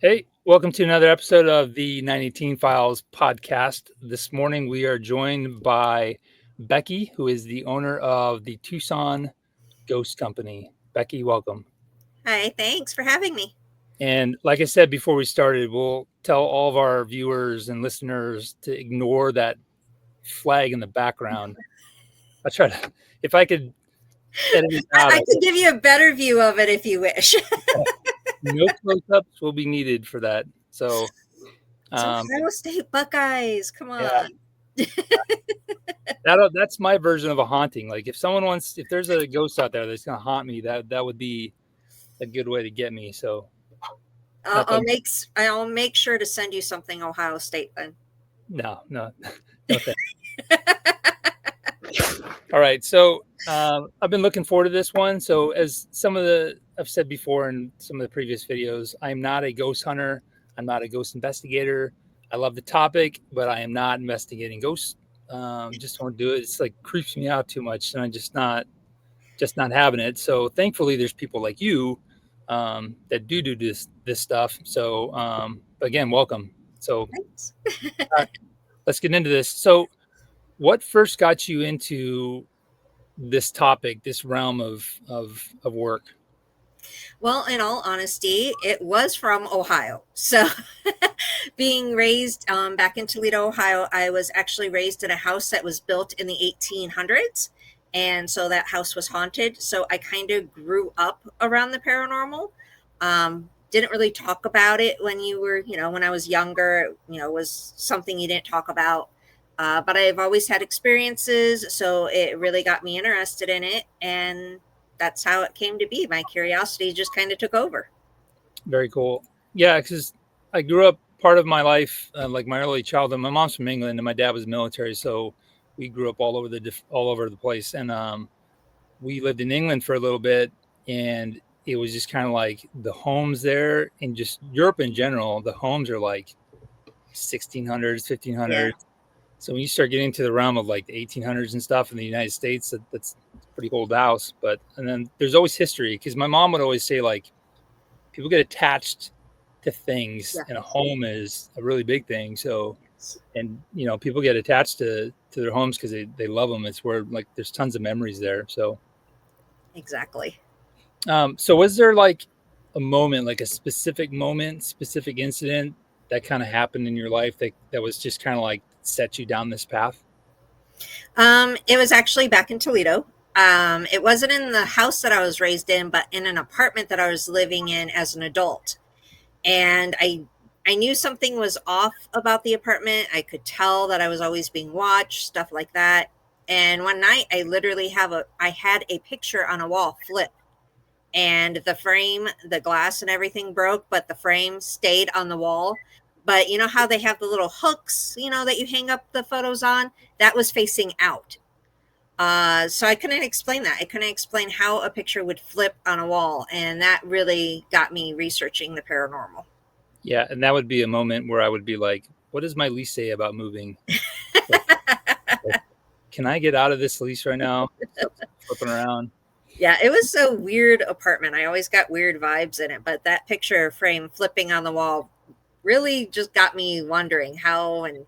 Hey, welcome to another episode of the 918 Files podcast. This morning we are joined by Becky, who is the owner of the Tucson Ghost Company. Becky, welcome. Hi, thanks for having me. And like I said before we started, we'll tell all of our viewers and listeners to ignore that flag in the background. I try to, if I could edit it out, I could give you a better view of it if you wish. no close-ups will be needed for that. So, It's um, Ohio State Buckeyes. Come yeah. on. That's my version of a haunting. Like if there's a ghost out there that's gonna haunt me, that would be a good way to get me. So I'll, not I'll that make I'll make sure to send you something Ohio State then. no, no thanks. All right. So I've been looking forward to this one. So as I've said before in some of the previous videos, I'm not a ghost hunter. I'm not a ghost investigator. I love the topic, but I am not investigating ghosts. Just don't do it. It's like creeps me out too much, and I'm just not having it. So thankfully, there's people like you that do this stuff. So again, welcome. So Thanks. uh, let's get into this. So what first got you into this topic, this realm of work? Well, in all honesty, it was from Ohio. So, being raised back in Toledo, Ohio, I was actually raised in a house that was built in the 1800s. And so that house was haunted. So, I kind of grew up around the paranormal. Didn't really talk about it when when I was younger, it was something you didn't talk about. But I've always had experiences. So, it really got me interested in it. And that's how it came to be. My curiosity just kind of took over. Very cool. Yeah, because I grew up part of my life, like my early childhood. My mom's from England and my dad was military, so we grew up all over the place. And we lived in England for a little bit, and it was just kind of like the homes there, and just Europe in general. The homes are like 1600s, Yeah. 1500s. So when you start getting to the realm of like the 1800s and stuff in the United States, that's a pretty old house. But and then there's always history, because my mom would always say, like, people get attached to things, Yeah. and a home is a really big thing. So, Yes. and people get attached to their homes because they love them. It's where, like, there's tons of memories there. So Exactly. so was there like a moment, like a specific moment, specific incident that kind of happened in your life that was just kind of like set you down this path? It was actually back in Toledo. It wasn't in the house that I was raised in, but in an apartment that I was living in as an adult. And I knew something was off about the apartment. I could tell that I was always being watched, stuff like that. And one night I had a picture on a wall flip, and the frame, the glass and everything broke, but the frame stayed on the wall. But you know how they have the little hooks, that you hang up the photos on? That was facing out. So I couldn't explain that. I couldn't explain how a picture would flip on a wall. And that really got me researching the paranormal. Yeah, and that would be a moment where I would be like, what does my lease say about moving? Like, can I get out of this lease right now? Stop flipping around. Yeah, it was a weird apartment. I always got weird vibes in it, but that picture frame flipping on the wall really just got me wondering how and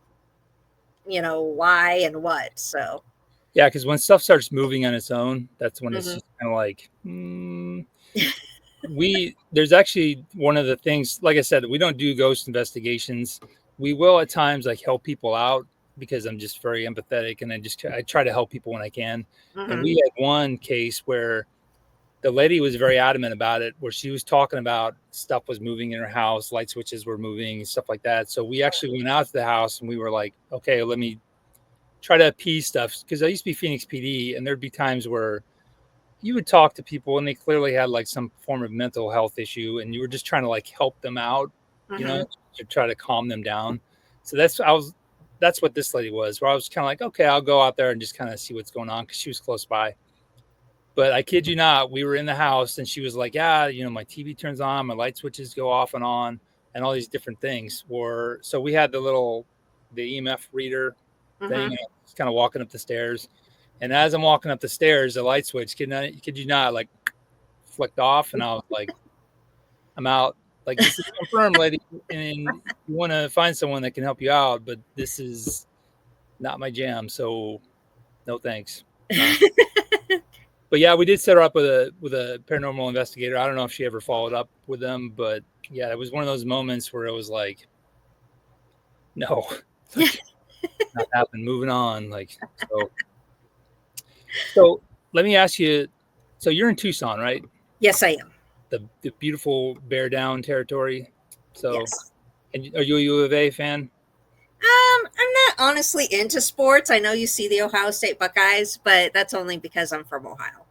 why and what. So, Yeah, because when stuff starts moving on its own, that's when it's mhm. just kind of like, there's actually one of the things, like I said, we don't do ghost investigations. We will at times like help people out because I'm just very empathetic, and I try to help people when I can. And Mhm. we had one case where the lady was very adamant about it, where she was talking about stuff was moving in her house, light switches were moving and stuff like that. So we actually went out to the house and we were like, okay, let me try to appease stuff, because I used to be Phoenix PD, and there'd be times where you would talk to people and they clearly had like some form of mental health issue, and you were just trying to like help them out, Mhm. to try to calm them down. So that's what this lady was, where I was kind of like, okay, I'll go out there and just kind of see what's going on, because she was close by. But I kid you not, we were in the house and she was like, yeah, my TV turns on, my light switches go off and all these different things. Or so we had the EMF reader thing, Mhm. and I was kind of walking up the stairs. And as I'm walking up the stairs, the light switch, kid you not, like, flicked off, and I was like, I'm out. Like, this is confirmed, lady, and you want to find someone that can help you out, but this is not my jam. So no thanks. But yeah, we did set her up with a paranormal investigator. I don't know if she ever followed up with them, but yeah, it was one of those moments where it was like, no, like not happening. Moving on, like so. So let me ask you. So you're in Tucson, right? Yes, I am. The beautiful Bear Down territory. So, Yes. and are you a U of A fan? I'm not honestly into sports. I know you see the Ohio State Buckeyes, but that's only because I'm from Ohio.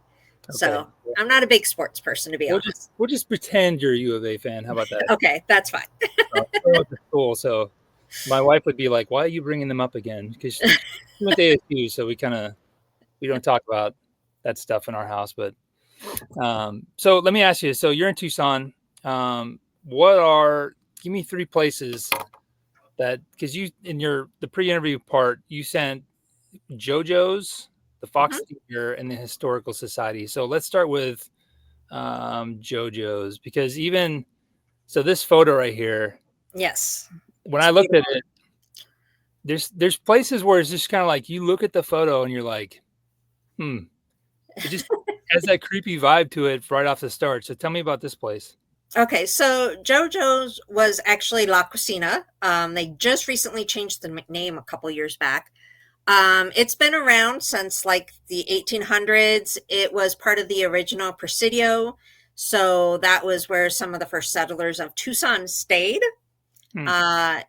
Okay, So I'm not a big sports person, to be honest. we'll just pretend you're a U of A fan. How about that? Okay, that's fine. I went to school, so my wife would be like, "Why are you bringing them up again?" Because she went to ASU, so we don't talk about that stuff in our house. But so let me ask you. So you're in Tucson. What are give me 3 places that because you in the pre-interview part you sent JoJo's, the Fox Mhm. Theater, and the Historical Society. So let's start with JoJo's because even so, this photo right here, Yes, when it's I looked at beautiful. it, there's places where it's just kind of like you look at the photo and you're like, hmm, it just has that creepy vibe to it right off the start. So tell me about this place. Okay, so JoJo's was actually La Cucina. They just recently changed the name a couple years back. It's been around since like the 1800s. It was part of the original Presidio. So that was where some of the first settlers of Tucson stayed. Hmm.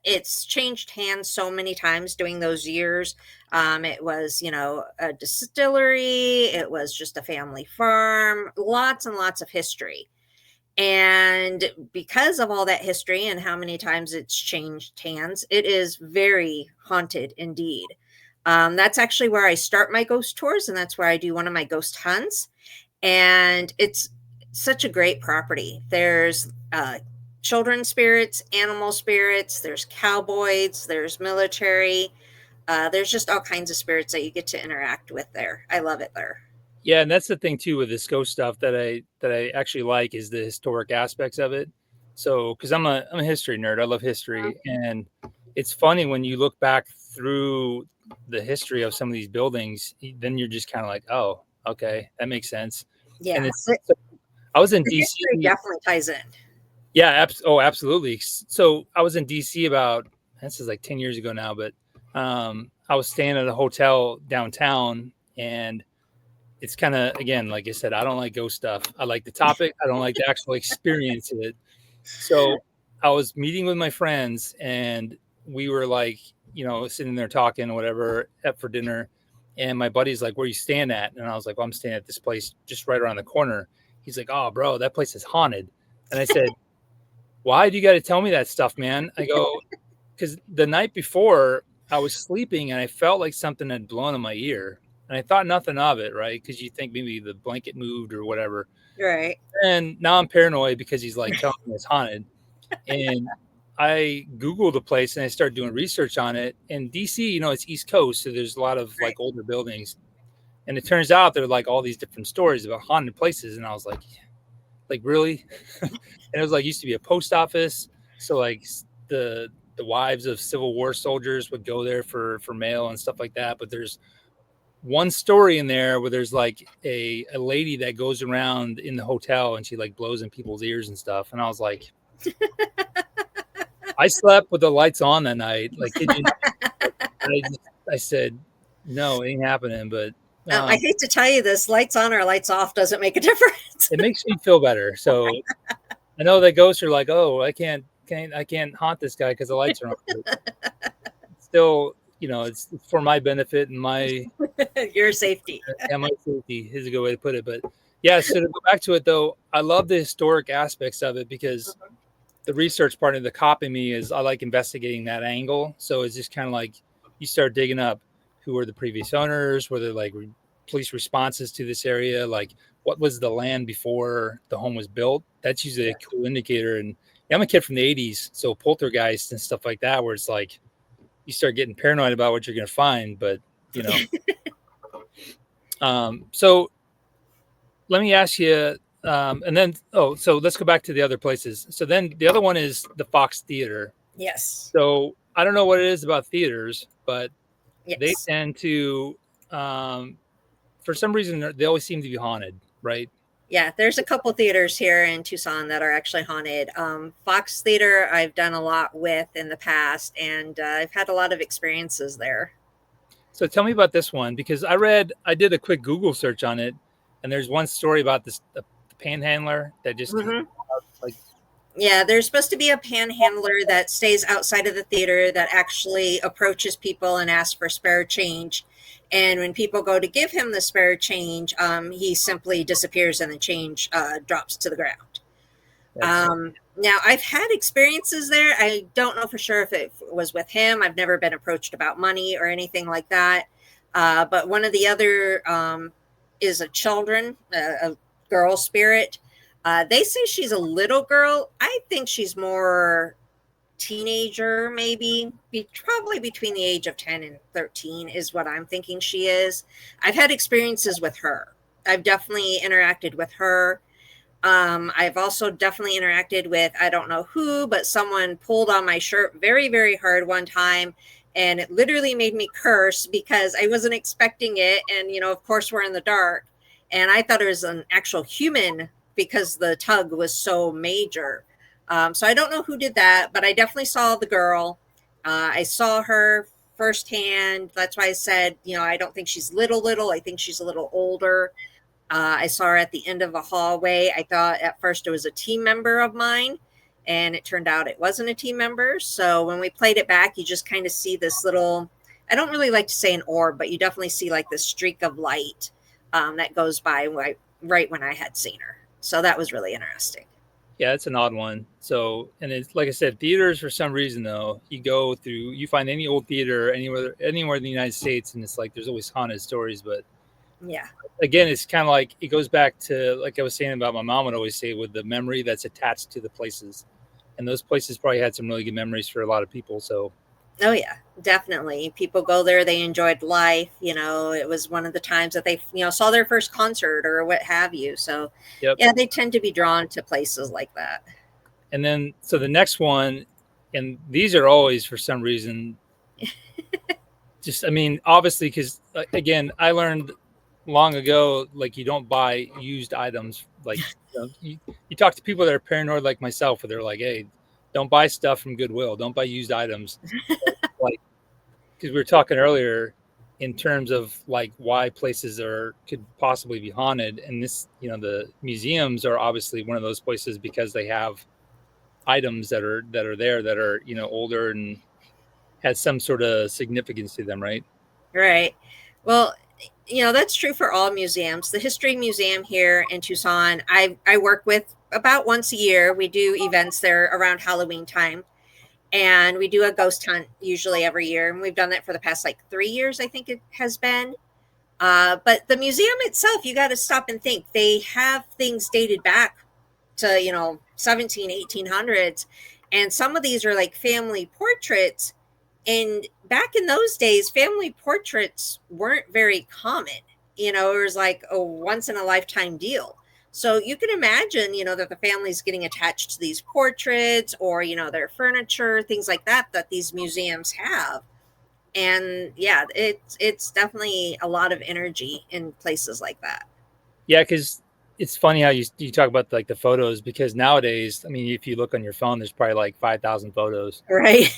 It's changed hands so many times during those years. It was, a distillery, it was just a family farm, lots and lots of history. And because of all that history and how many times it's changed hands, it is very haunted indeed. That's actually where I start my ghost tours, and that's where I do one of my ghost hunts. And it's such a great property. There's children spirits, animal spirits, there's cowboys, there's military, there's just all kinds of spirits that you get to interact with there. I love it there. Yeah, and that's the thing too with this ghost stuff that I actually like is the historic aspects of it. So, because I'm a history nerd, I love history, and it's funny when you look back through the history of some of these buildings, then you're just kind of like, oh, okay, that makes sense. And Yeah, it's so I was in the DC. history definitely ties in. Yeah, oh, absolutely. So I was in DC about this is like 10 years ago now, but I was staying at a hotel downtown and it's kind of again, like I said, I don't like ghost stuff. I like the topic. I don't like the actual experience of it. So I was meeting with my friends, and we were like, sitting there talking or whatever, up for dinner. And my buddy's like, "Where you staying at?" And I was like, "Well, I'm staying at this place just right around the corner." He's like, "Oh, bro, that place is haunted." And I said, "Why do you got to tell me that stuff, man?" I go, "Because the night before I was sleeping and I felt like something had blown in my ear." And I thought nothing of it, right? Because you think maybe the blanket moved or whatever. Right. And now I'm paranoid because he's like telling me it's haunted. And I Googled the place and I started doing research on it. And DC, it's East Coast, so there's a lot of Right. like older buildings. And it turns out there are like all these different stories about haunted places. And I was like really? And it was like used to be a post office. So like the wives of Civil War soldiers would go there for mail and stuff like that. But there's one story in there where there's like a lady that goes around in the hotel and she like blows in people's ears and stuff. And I was like, I slept with the lights on that night. Like, kid you not. I said, no, it ain't happening. But I hate to tell you this, lights on or lights off doesn't make a difference. it makes me feel better. So I know that ghosts are like, oh, I can't haunt this guy because the lights are on. But still, it's for my benefit and my Your safety. yeah, my safety is a good way to put it. But yeah, so to go back to it though, I love the historic aspects of it because the research part of the cop in me is I like investigating that angle. So it's just kind of like you start digging up who were the previous owners, were there like police responses to this area, like what was the land before the home was built. That's usually a cool indicator. And yeah, I'm a kid from the 80s, so poltergeist and stuff like that, where it's like you start getting paranoid about what you're going to find. But you know, so let me ask you. And then, so let's go back to the other places. So then the other one is the Fox Theater. Yes. So I don't know what it is about theaters, but they Yes. tend to, um, for some reason, they always seem to be haunted, right? Yeah, there's a couple theaters here in Tucson that are actually haunted. Fox Theater, I've done a lot with in the past, and I've had a lot of experiences there. So tell me about this one because I did a quick Google search on it, and there's one story about the panhandler that just keeps Hmm. like, Yeah, there's supposed to be a panhandler that stays outside of the theater that actually approaches people and asks for spare change. And when people go to give him the spare change, he simply disappears and the change drops to the ground. that's Now, I've had experiences there. I don't know for sure if it was with him. I've never been approached about money or anything like that. But one of the other is a children, a girl spirit. They say she's a little girl. I think she's more teenager, maybe probably between the age of 10 and 13 is what I'm thinking she is. I've had experiences with her. I've definitely interacted with her. I've also definitely interacted with, I don't know who, but someone pulled on my shirt very, very hard one time. And it literally made me curse because I wasn't expecting it. And, of course, we're in the dark. And I thought it was an actual human because the tug was so major. So I don't know who did that, but I definitely saw the girl. I saw her firsthand. That's why I said, I don't think she's little, little. I think she's a little older. I saw her at the end of a hallway. I thought at first it was a team member of mine, and it turned out it wasn't a team member. So when we played it back, you just kind of see this little, I don't really like to say an orb, but you definitely see like this streak of light that goes by right when I had seen her. So that was really interesting. yeah, it's an odd one. So, and it's like I said, theaters for some reason though, you find any old theater anywhere in the United States, and it's like there's always haunted stories. But Yeah. again, it's kind of like it goes back to like I was saying about my mom would always say with the memory that's attached to the places, and those places probably had some really good memories for a lot of people. So, Oh yeah, definitely. People go there, they enjoyed life, it was one of the times that they, saw their first concert or what have you. So, yep. yeah, they tend to be drawn to places like that. And then so the next one, and these are always for some reason just I mean obviously because again I learned long ago like you don't buy used items like you talk to people that are paranoid like myself where they're like, hey, don't buy stuff from Goodwill, don't buy used items, like because we were talking earlier in terms of like why places are could possibly be haunted, and this the museums are obviously one of those places because they have items that are there that are older and had some sort of significance to them, right? Right. Well, that's true for all museums. The History Museum here in Tucson, I work with about once a year. We do events there around Halloween time, and we do a ghost hunt usually every year. And we've done that for the past like 3 years, I think it has been. But the museum itself, you got to stop and think. They have things dated back to 17 1800s, and some of these are like family portraits, and back in those days family portraits weren't very common. It was like a once in a lifetime deal. So you can imagine that the family's getting attached to these portraits, or their furniture, things like that these museums have. And yeah, it's definitely a lot of energy in places like that. Yeah, because it's funny how you talk about like the photos because nowadays, I mean, if you look on your phone, there's probably like 5,000 photos, Right.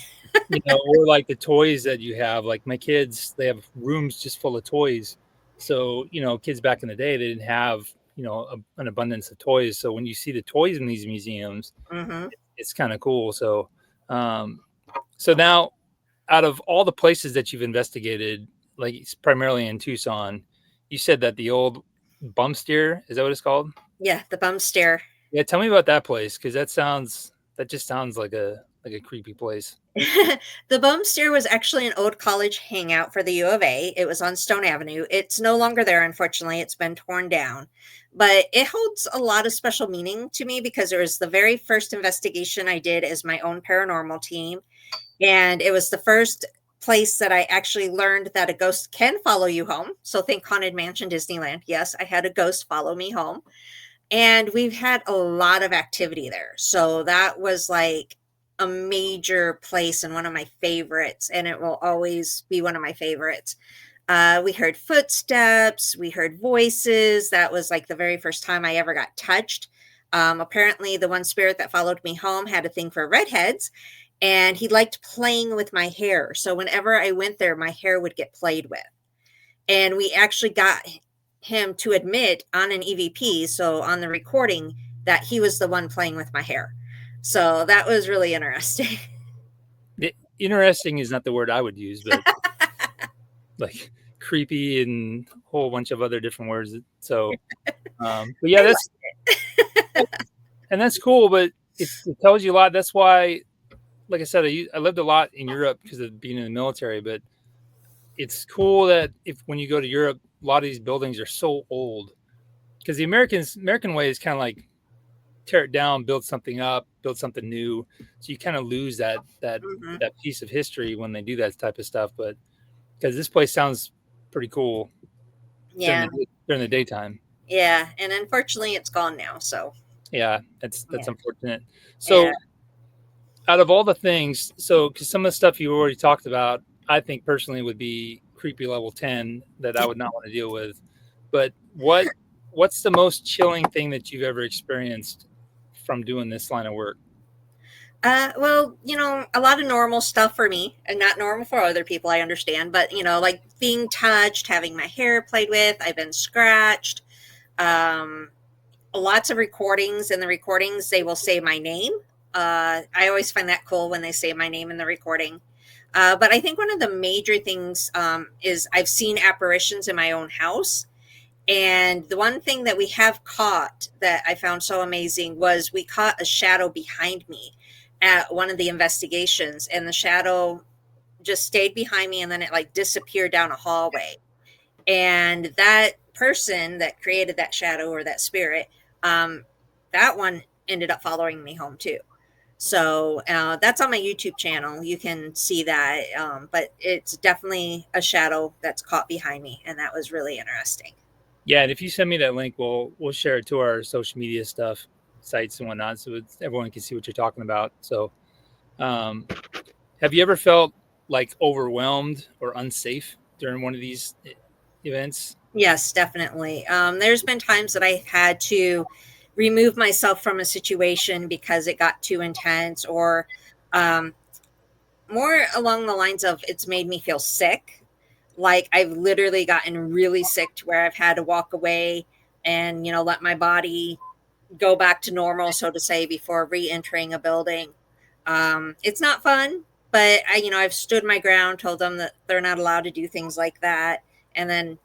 or like the toys that you have. Like my kids, they have rooms just full of toys. So kids back in the day, they didn't have an abundance of toys. So when you see the toys in these museums, Hmm. it's kind of cool. So, um, so now out of all the places that you've investigated, like it's primarily in Tucson, you said that the old bum steer, is that what it's called? Yeah, the bum stare. Yeah, tell me about that place because that just sounds like a creepy place. The bum steer was actually an old college hangout for the U of A. It was on Stone Avenue. It's no longer there, unfortunately. It's been torn down. But it holds a lot of special meaning to me because it was the very first investigation I did as my own paranormal team. And it was the first place that I actually learned that a ghost can follow you home. So think Haunted Mansion Disneyland. Yes, I had a ghost follow me home. And we've had a lot of activity there. So that was like a major place and one of my favorites, and it will always be one of my favorites. We heard footsteps, we heard voices. That was like the very first time I ever got touched. Apparently, the one spirit that followed me home had a thing for redheads, and he liked playing with my hair. So whenever I went there, my hair would get played with. And we actually got him to admit on an EVP, so on the recording, that he was the one playing with my hair. So that was really interesting. Interesting is not the word I would use, but like creepy and a whole bunch of other different words. So, but yeah, that's cool. But it tells you a lot. That's why, like I said, I lived a lot in Europe because of being in the military. But it's cool that when you go to Europe, a lot of these buildings are so old, because the American way is kind of like tear it down, build something up, build something new. So you kind of lose that Mm-hmm. that piece of history when they do that type of stuff. But because this place sounds pretty cool Yeah. during the daytime. Yeah. And unfortunately, it's gone now. So, Yeah, that's yeah. unfortunate. Yeah. So out of all the things, because some of the stuff you already talked about, I think personally would be creepy level 10 that I would not want to deal with. But what's the most chilling thing that you've ever experienced from doing this line of work? Well, a lot of normal stuff for me and not normal for other people, I understand. But, like being touched, having my hair played with, I've been scratched. Um, Lots of recordings. In the recordings, they will say my name. I always find that cool when they say my name in the recording. But I think one of the major things is I've seen apparitions in my own house. And the one thing that we have caught that I found so amazing was we caught a shadow behind me at one of the investigations, and the shadow just stayed behind me and then it like disappeared down a hallway. And that person that created that shadow or that spirit, um, that one ended up following me home too. So that's on my YouTube channel. You can see that. But it's definitely a shadow that's caught behind me. And that was really interesting. Yeah, and if you send me that link, we'll share it to our social media stuff, sites and whatnot, so everyone can see what you're talking about. So, um, have you ever felt like overwhelmed or unsafe during one of these events? Yes, definitely. There's been times that I had to remove myself from a situation because it got too intense, or um, more along the lines of it's made me feel sick. Like I've literally gotten really sick to where I've had to walk away and, let my body go back to normal, so to say, before re-entering a building. It's not fun, but I've stood my ground, told them that they're not allowed to do things like that, and then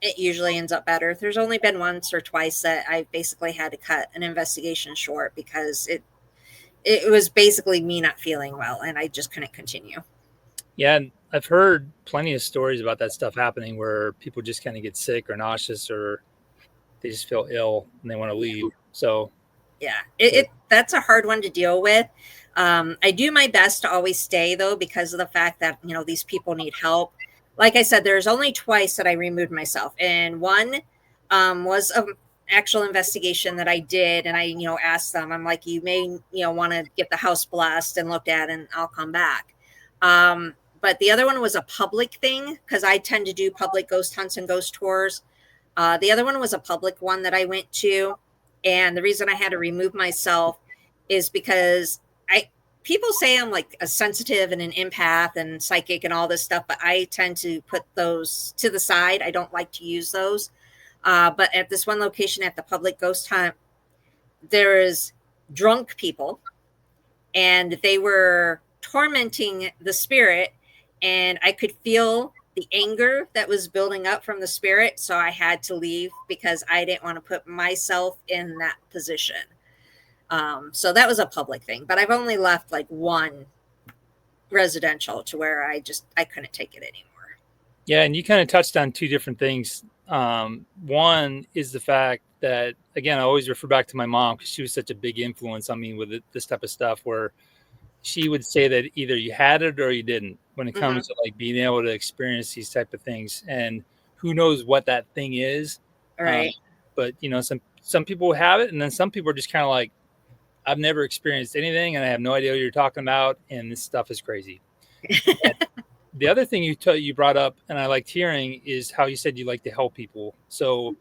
it usually ends up better. There's only been once or twice that I basically had to cut an investigation short because it was basically me not feeling well, and I just couldn't continue. Yeah, and I've heard plenty of stories about that stuff happening where people just kind of get sick or nauseous or they just feel ill and they want to leave. So, Yeah, but that's a hard one to deal with. I do my best to always stay though, because of the fact that these people need help. Like I said, there's only twice that I removed myself, and one was an actual investigation that I did, and I asked them. I'm like, you may want to get the house blessed and looked at, and I'll come back. But the other one was a public thing because I tend to do public ghost hunts and ghost tours. The other one was a public one that I went to, and the reason I had to remove myself is because I people say I'm like a sensitive and an empath and psychic and all this stuff, but I tend to put those to the side. I don't like to use those. But at this one location at the public ghost hunt, there is drunk people, and they were tormenting the spirit, and I could feel the anger that was building up from the spirit, so I had to leave because I didn't want to put myself in that position. So that was a public thing, but I've only left like one residential to where I couldn't take it anymore. yeah, and you kind of touched on two different things. One is the fact that, again, I always refer back to my mom because she was such a big influence on me with this type of stuff, where she would say that either you had it or you didn't when it Mm-hmm. comes to like being able to experience these type of things. And who knows what that thing is. All Um, right. but some people have it, and then some people are just kind of like, I've never experienced anything, and I have no idea what you're talking about, and this stuff is crazy. And the other thing you brought up, and I liked hearing, is how you said you like to help people. So,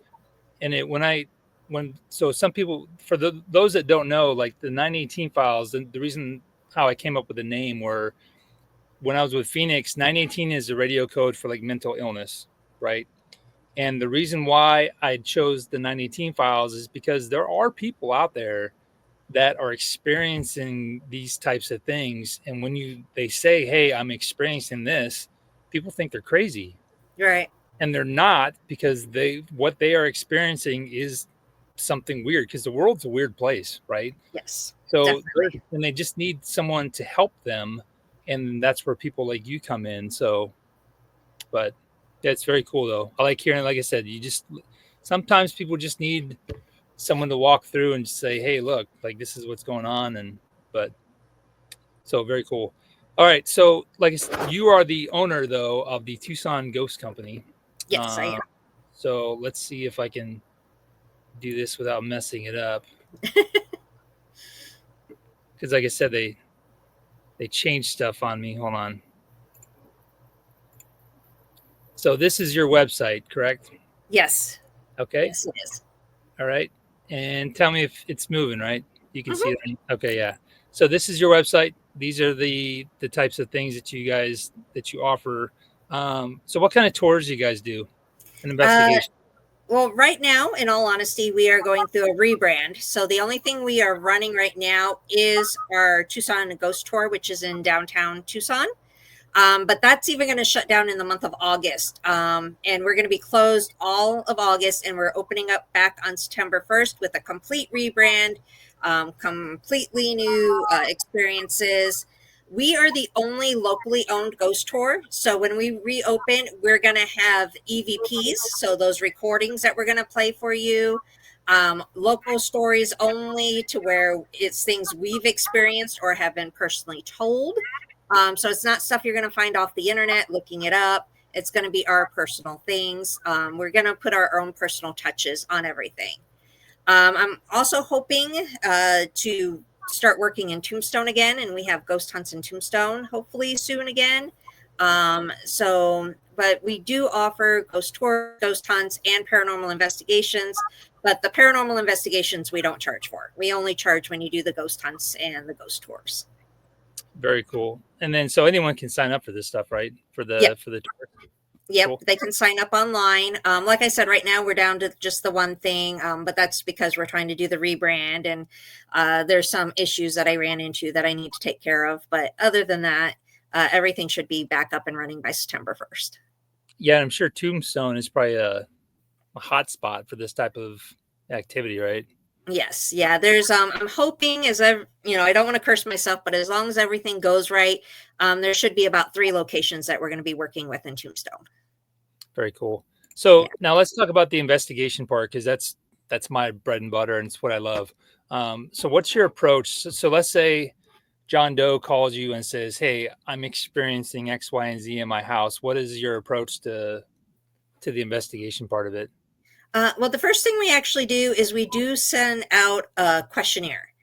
and it when so some people, for those that don't know, like the 918 files, the reason how I came up with the name were when I was with Phoenix. 918 is the radio code for like mental illness, right? And the reason why I chose the 918 files is because there are people out there that are experiencing these types of things, and when they say, hey, I'm experiencing this, people think they're crazy, Right. and they're not, because what they are experiencing is something weird, because the world's a weird place, right? Yes, So definitely. and they just need someone to help them, and that's where people like you come in. So but that's very cool though. I like hearing, like I said, you just sometimes people just need someone to walk through and just say, hey, look, like this is what's going on. And but so very cool. All right, so like I said, you are the owner though of the Tucson Ghost Company. Yes, I uh, so let's see if I can do this without messing it up, because like I said, they changed stuff on me. Hold on. So this is your website, correct? Yes. Okay. Yes, it is. All right. And tell me if it's moving, right? You can see Mhm. it. Okay, yeah. So this is your website. These are the types of things that you offer. So what kind of tours do you guys do? An Uh, investigation. well, right now, in all honesty, we are going through a rebrand. So the only thing we are running right now is our Tucson Ghost Tour, which is in downtown Tucson. But that's even going to shut down in the month of August. And we're going to be closed all of August, and we're opening up back on September 1st with a complete rebrand, completely new experiences. We are the only locally owned ghost tour. So when we reopen, we're going to have EVPs. So those recordings that we're going to play for you, local stories only, to where it's things we've experienced or have been personally told. So it's not stuff you're going to find off the internet, looking it up. It's going to be our personal things. We're going to put our own personal touches on everything. I'm also hoping to start working in Tombstone again, and we have ghost hunts in Tombstone hopefully soon again. But we do offer ghost tours, ghost hunts, and paranormal investigations. But the paranormal investigations we don't charge for. We only charge when you do the ghost hunts and the ghost tours. Very cool. And then so anyone can sign up for this stuff, right? Yep. For the tour. Yep, Cool. they can sign up online. Like I said, right now we're down to just the one thing, but that's because we're trying to do the rebrand, and there's some issues that I ran into that I need to take care of. But other than that, everything should be back up and running by September 1st. Yeah, I'm sure Tombstone is probably a hot spot for this type of activity, right? Yes, yeah. I'm hoping, I don't want to curse myself, but as long as everything goes right, there should be about 3 locations that we're going to be working with in Tombstone. Very cool. Yeah. So now let's talk about the investigation part, because that's my bread and butter, and it's what I love. So what's your approach? So let's say John Doe calls you and says, "Hey, I'm experiencing X, Y, and Z in my house." What is your approach to the investigation part of it? Well, the first thing we actually do is we do send out a questionnaire,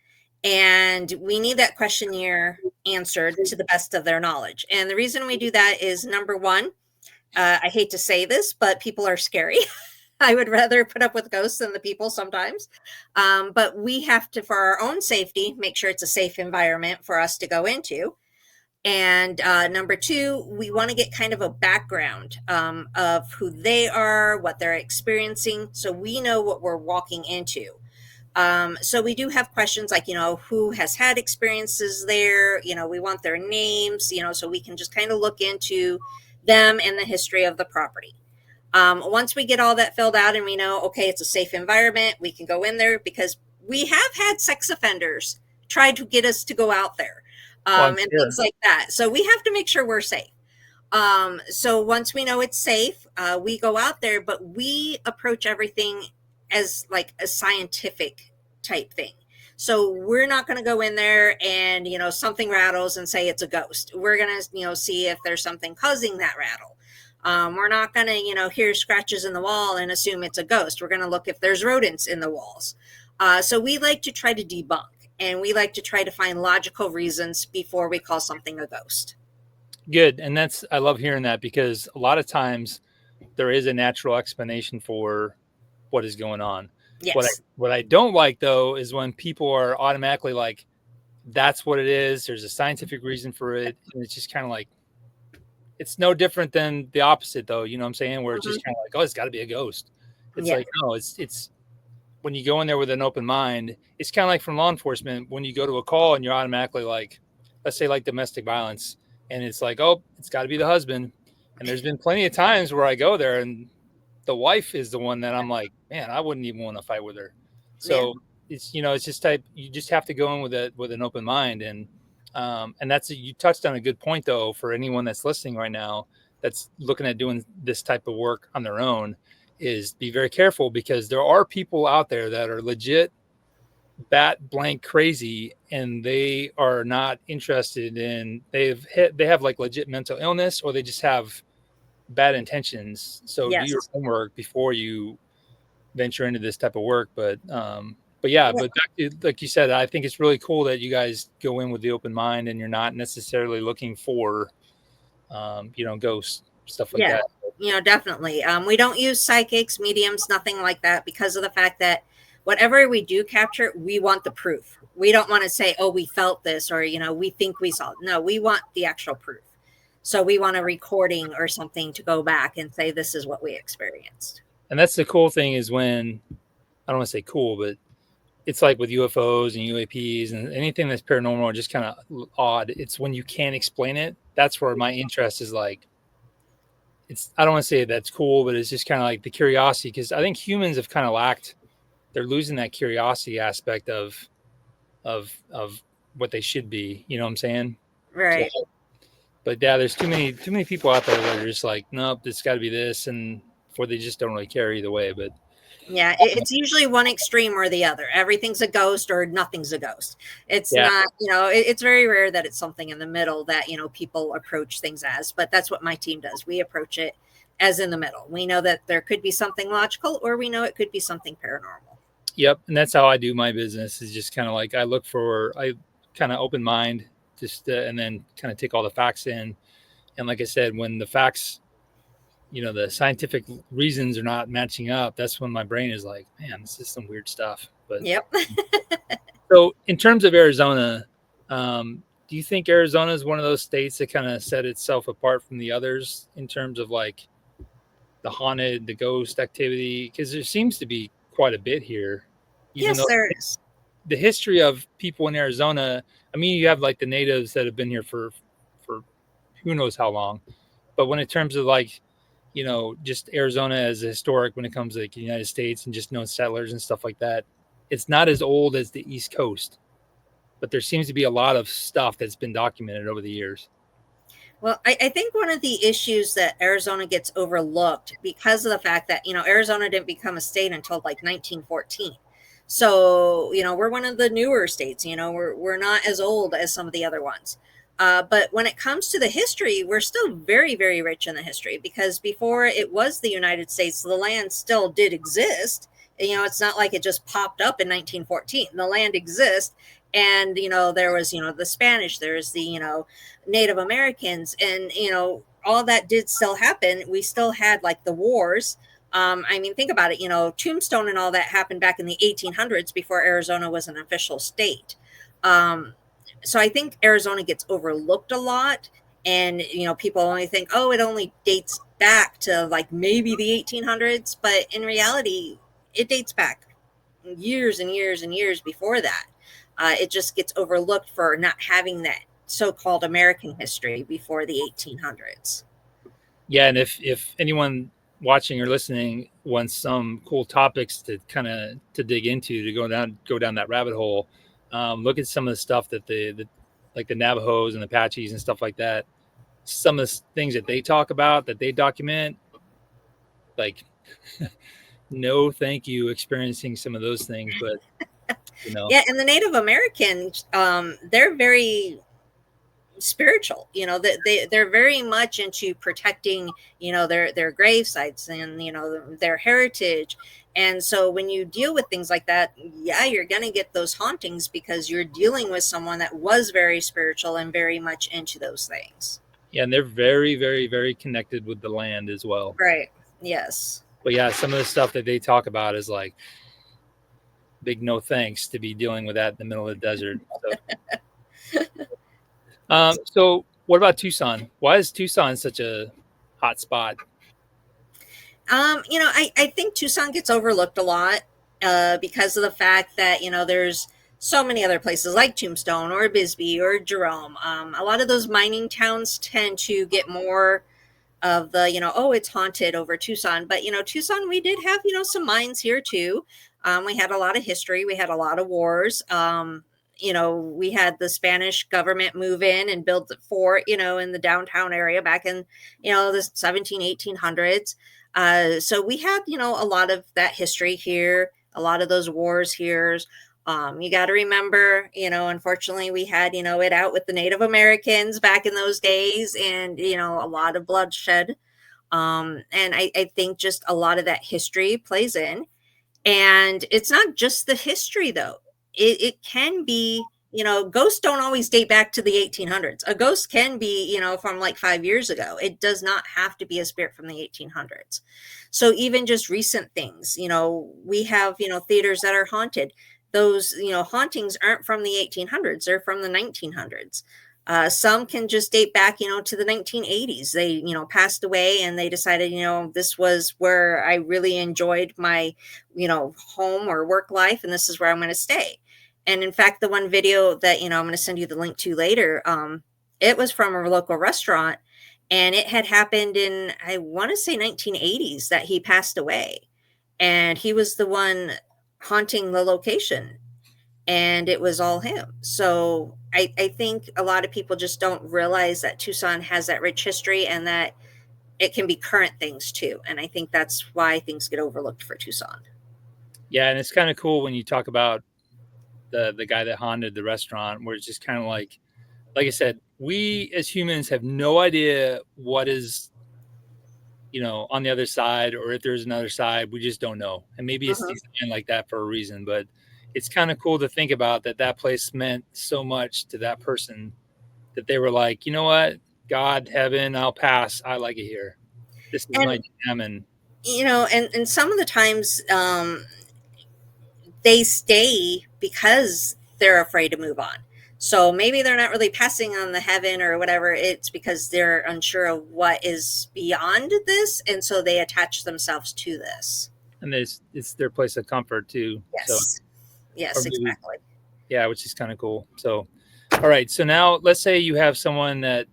and we need that questionnaire answered to the best of their knowledge. And the reason we do that is, number one, I hate to say this, but people are scary. I would rather put up with ghosts than the people sometimes. But we have to, for our own safety, make sure it's a safe environment for us to go into. And number two, we want to get kind of a background of who they are, what they're experiencing, so we know what we're walking into. So we do have questions like, who has had experiences there? We want their names, so we can just kind of look into them and the history of the property. Once we get all that filled out and we know, okay, it's a safe environment, we can go in there, because we have had sex offenders try to get us to go out there, Well, I'm and sure. things like that. So we have to make sure we're safe. So once we know it's safe, we go out there, but we approach everything as like a scientific type thing. So we're not going to go in there and, something rattles and say it's a ghost. We're going to, see if there's something causing that rattle. We're not going to, hear scratches in the wall and assume it's a ghost. We're going to look if there's rodents in the walls. So we like to try to debunk, and we like to try to find logical reasons before we call something a ghost. Good. And I love hearing that, because a lot of times there is a natural explanation for what is going on. Yes. What I don't like, though, is when people are automatically like, that's what it is. There's a scientific reason for it. And it's just kind of like, it's no different than the opposite, though. You know what I'm saying? Where it's Mm-hmm. just kind of like, oh, it's got to be a ghost. It's Yeah. like, no, it's when you go in there with an open mind, it's kind of like from law enforcement when you go to a call and you're automatically like, let's say like domestic violence, and it's like, oh, it's got to be the husband. And there's been plenty of times where I go there and the wife is the one that I'm like, man, I wouldn't even want to fight with her. Yeah. So it's, it's just type, you just have to go in with an open mind. And that's, you touched on a good point, though, for anyone that's listening right now, that's looking at doing this type of work on their own, is be very careful, because there are people out there that are legit bat blank crazy, and they are not interested in, they have like legit mental illness, or they just have bad intentions. So do your Yes. homework before you venture into this type of work. But yeah, Yeah. but back to, like you said, I think it's really cool that you guys go in with the open mind and you're not necessarily looking for, ghosts, stuff like Yeah, that. definitely. We don't use psychics, mediums, nothing like that, because of the fact that whatever we do capture, we want the proof. We don't want to say, oh, we felt this, or, we think we saw it. No, we want the actual proof. So we want a recording or something to go back and say, this is what we experienced. And that's the cool thing, is when, I don't want to say cool, but it's like with UFOs and UAPs and anything that's paranormal or just kind of odd. It's when you can't explain it. That's where my interest is like, I don't want to say that's cool, but it's just kind of like the curiosity, because I think humans have kind of lacked, they're losing that curiosity aspect of what they should be. You know what I'm saying? So, Right. but yeah, there's too many people out there that are just like, nope, it's got to be this, and or they just don't really care either way. But Yeah, it's usually one extreme or the other. Everything's a ghost or nothing's a ghost. It's yeah, not, it's very rare that it's something in the middle that, people approach things as, but that's what my team does. We approach it as in the middle. We know that there could be something logical, or we know it could be something paranormal. yep, and that's how I do my business. Is just kind of like, I kind of open mind, just and then kind of take all the facts in. And like I said, when the facts, the scientific reasons are not matching up, that's when my brain is like, man, this is some weird stuff. But Yep. so in terms of Arizona, do you think Arizona is one of those states that kind of set itself apart from the others in terms of like the haunted, the ghost activity? Because there seems to be quite a bit here, even Yes, though there is. the history of people in Arizona, I mean, you have like the natives that have been here for who knows how long. But when in terms of like, just Arizona as historic, when it comes to like the United States and just known settlers and stuff like that, it's not as old as the East Coast. But there seems to be a lot of stuff that's been documented over the years. Well, I think one of the issues that Arizona gets overlooked because of the fact that, Arizona didn't become a state until like 1914. So, we're one of the newer states, we're not as old as some of the other ones. But when it comes to the history, we're still very, very rich in the history, because before it was the United States, the land still did exist. It's not like it just popped up in 1914. The land exists. And, there was, the Spanish, there's the, Native Americans, and, all that did still happen. We still had like the wars. I mean, think about it, Tombstone and all that happened back in the 1800s before Arizona was an official state. Um, so I think Arizona gets overlooked a lot. And, people only think, oh, it only dates back to like maybe the 1800s. But in reality, it dates back years and years and years before that. It just gets overlooked for not having that so-called American history before the 1800s. Yeah, and if anyone watching or listening wants some cool topics to kind of to dig into, to go down that rabbit hole, look at some of the stuff that the like the Navajos and Apaches and stuff like that. Some of the things that they talk about, that they document, like no thank you experiencing some of those things. But you know Yeah, and the Native Americans, they're very spiritual. You know, that they're very much into protecting, you know, their grave sites and, you know, their heritage. And so when you deal with things like that, yeah, you're going to get those hauntings because you're dealing with someone that was very spiritual and very much into those things. Yeah, and they're very, very, very connected with the land as well. Right. Yes. But yeah, some of the stuff that they talk about is like big no thanks to be dealing with that in the middle of the desert. So what about Tucson? Why is Tucson such a hot spot? You know, I think Tucson gets overlooked a lot because of the fact that, you know, there's so many other places like Tombstone or Bisbee or Jerome. A lot of those mining towns tend to get more of the, you know, oh, it's haunted over Tucson. But, you know, Tucson, we did have, you know, some mines here too. We had a lot of history. We had a lot of wars. You know, we had the Spanish government move in and build the fort, you know, in the downtown area back in, you know, the 1800s. So we had, you know, a lot of that history here, a lot of those wars here. You got to remember, you know, unfortunately, we had, you know, it out with the Native Americans back in those days, and, you know, a lot of bloodshed. And I think just a lot of that history plays in. And it's not just the history, though. It can be, you know, ghosts don't always date back to the 1800s. A ghost can be, you know, from like 5 years ago. It does not have to be a spirit from the 1800s. So even just recent things, you know, we have, you know, theaters that are haunted. Those, you know, hauntings aren't from the 1800s, they're from the 1900s. Some can just date back, you know, to the 1980s. They, you know, passed away and they decided, you know, this was where I really enjoyed my, you know, home or work life, and this is where I'm going to stay. And in fact, the one video that, you know, I'm going to send you the link to later, it was from a local restaurant, and it had happened in, I want to say 1980s that he passed away. And he was the one haunting the location, and it was all him. So I think a lot of people just don't realize that Tucson has that rich history and that it can be current things too. And I think that's why things get overlooked for Tucson. Yeah, and it's kind of cool when you talk about the guy that haunted the restaurant, where it's just kind of like I said, we as humans have no idea what is, you know, on the other side, or if there's another side. We just don't know, and maybe it's Mhm. designed like that for a reason. But it's kind of cool to think about that that place meant so much to that person that they were like, you know what, God, heaven, I'll pass. I like it here. This is my And jam. And you know, and some of the times they stay because they're afraid to move on. So maybe they're not really passing on the heaven or whatever. It's because they're unsure of what is beyond this, and so they attach themselves to this. it's their place of comfort too. So, Yes. or Yes, maybe, exactly. yeah, which is kind of cool. So, all right. So now let's say you have someone that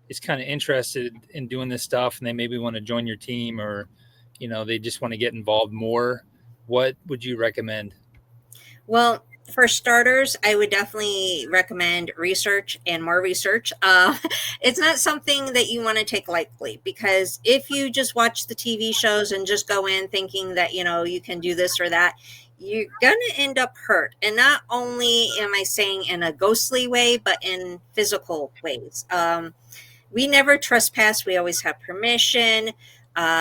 is kind of interested in doing this stuff, and they maybe want to join your team, or, you know, they just want to get involved more. What would you recommend? Well, for starters, I would definitely recommend research and more research. It's not something that you want to take lightly, because if you just watch the TV shows and just go in thinking that, you know, you can do this or that, you're going to end up hurt. And not only am I saying in a ghostly way, but in physical ways. We never trespass. We always have permission.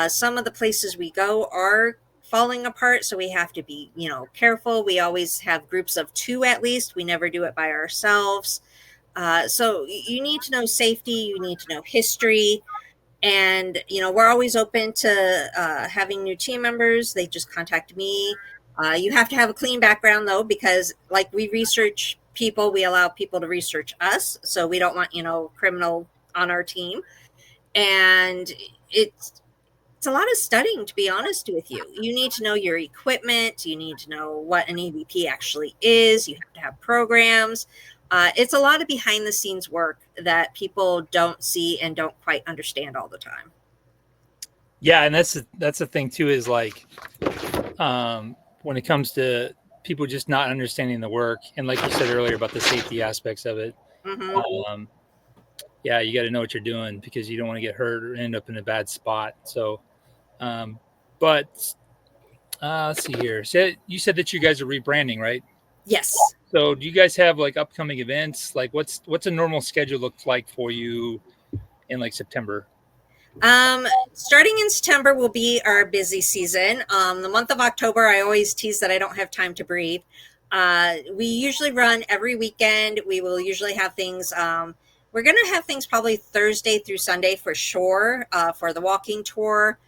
Some of the places we go are falling apart, so we have to be, you know, careful. We always have groups of two at least. We never do it by ourselves. So you need to know safety. You need to know history. And, you know, we're always open to having new team members. They just contact me. You have to have a clean background, though, because like we research people, we allow people to research us. So we don't want, you know, criminal on our team. And it's a lot of studying, to be honest with you. You need to know your equipment. You need to know what an EVP actually is. You have to have programs. It's a lot of behind the scenes work that people don't see and don't quite understand all the time. Yeah, and that's the thing too, is like, when it comes to people just not understanding the work, and like you said earlier about the safety aspects of it. Hmm. Um, yeah, you got to know what you're doing, because you don't want to get hurt or end up in a bad spot. So, um, but let's see here. So you said that you guys are rebranding, right? Yes. So do you guys have like upcoming events? Like what's a normal schedule look like for you in like September? Starting in September will be our busy season. The month of October, I always tease that I don't have time to breathe. We usually run every weekend. We will usually have things. We're going to have things probably Thursday through Sunday for sure for the walking tour.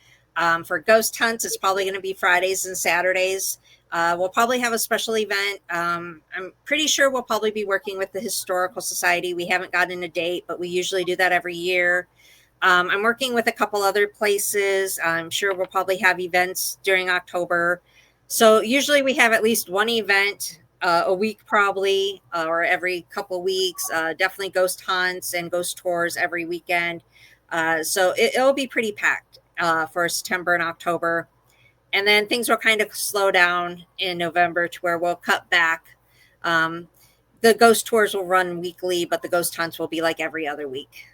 For ghost hunts, it's probably going to be Fridays and Saturdays. We'll probably have a special event. I'm pretty sure we'll probably be working with the Historical Society. We haven't gotten a date, but we usually do that every year. I'm working with a couple other places. I'm sure we'll probably have events during October. So usually we have at least one event a week, probably, or every couple weeks. Definitely ghost hunts and ghost tours every weekend. So it'll be pretty packed for September and October. And then things will kind of slow down in November to where we'll cut back. Um, the ghost tours will run weekly, but the ghost hunts will be like every other week.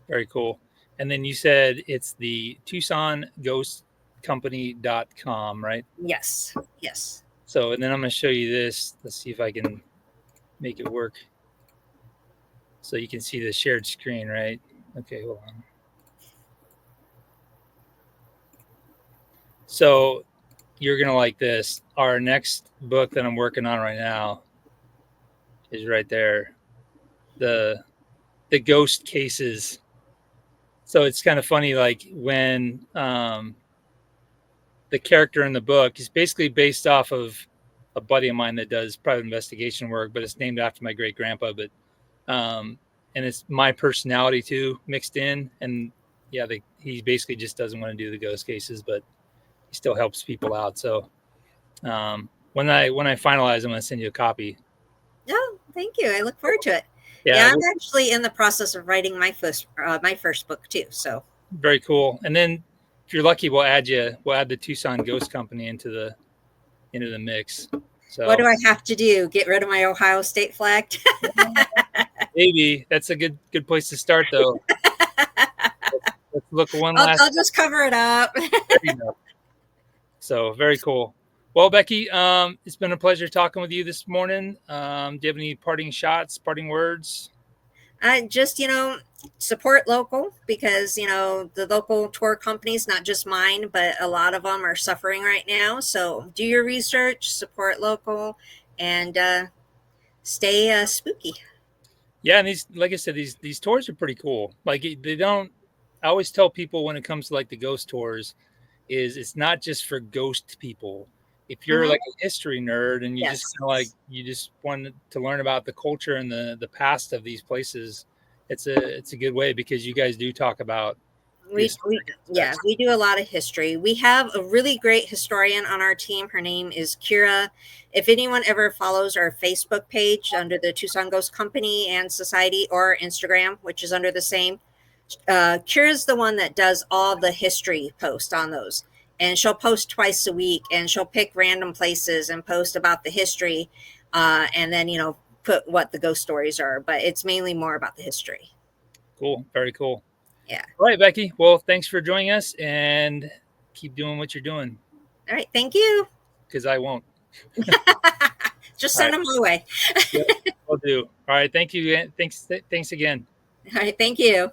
Very cool. And then you said it's the Tucson Ghost Company.com, right? Yes. Yes. So, and then I'm going to show you this. Let's see if I can make it work. So you can see the shared screen, right? Okay, hold on. So you're going to like this. Our next book that I'm working on right now is right there. The ghost cases. So it's kind of funny, like when the character in the book is basically based off of a buddy of mine that does private investigation work, but it's named after my great grandpa. But and it's my personality too mixed in. And yeah, he basically just doesn't want to do the ghost cases, but he still helps people out. So when I finalize, I'm going to send you a copy. Oh, thank you. I look forward to it. Yeah, Yeah, I'm actually in the process of writing my first book too. So very cool. And then if you're lucky, we'll add the Tucson Ghost Company into the mix. what do So I have to do? Get rid of my Ohio State flag? maybe that's a good place to start, though. Let's look one I'll, last. I'll just cover it up. So very cool. Well, Becky, it's been a pleasure talking with you this morning. Do you have any parting shots, parting words? Just, support local because, the local tour companies, not just mine, but a lot of them are suffering right now. So do your research, support local, and stay spooky. Yeah, and like I said, these tours are pretty cool. Like they don't. I always tell people when it comes to like the ghost tours, is it's not just for ghost people. If you're Hmm. like a history nerd and you just Yes. kind of like you just want to learn about the culture and the past of these places, it's a good way because you guys do talk about the historic Yeah, aspects. we do a lot of history. We have a really great historian on our team. Her name is Kira. If anyone ever follows our Facebook page under the Tucson Ghost Company and Society, or Instagram, which is under the same, Kira's the one that does all the history posts on those. And she'll post twice a week and she'll pick random places and post about the history and then, put what the ghost stories are. But it's mainly more about the history. Cool, very cool. Yeah. All right, Becky. Well, thanks for joining us and keep doing what you're doing All right. Thank you. because I won't. Just All send right. them my way. Yep, will do. All right. Thank you. Thanks again. All right. Thank you.